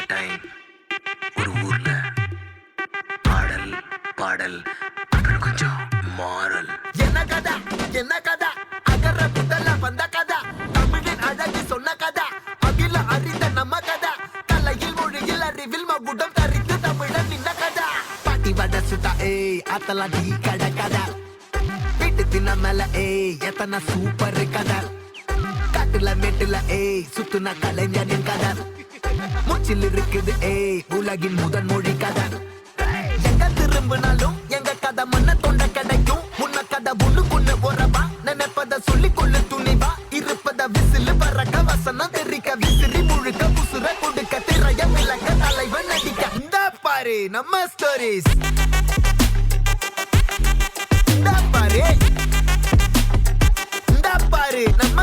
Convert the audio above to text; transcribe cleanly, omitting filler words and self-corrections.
Time ஒரு ஊர்ல பாடல் பாடல் அப்புறம் கொஞ்சம் மாறல். என்ன கதா அகர முதல்ல வந்த கதா தமிழின் அழகு சொன்ன கதா அகில அறிந்த நம்ம கதா கலையில் மொழியில் அறிவில் மகுடம் தரித்து தமிழன் நின்ன கதா பாட்டி வட சுட்டா அத்தலாம் டீ கடை கதா வீட்டு தின்ன மேல எத்தனை சூப்பர் கதா காட்டுல மேட்டுல சுத்துன கலைஞனின் கதா மூச்சில் இருக்குது உலகின் முதன் மொழி கதா எங்க திரும்பினாலும் எங்க கதை மண்ண தொண்ட கிடைக்கும் முன்ன கதை ஒண்ணு உறவா நினைப்பத சொல்லி கொள்ளு துணிவா இருப்பத விசிலு பறக்க வசனம் தெரிக்க விசிறி முழுக்க புசுர கொடுக்க திரைய விளக்க தலைவன் நடிக்க இந்த பாரு நம்ம ஸ்டோரிஸ் இந்த பாரு நம்ம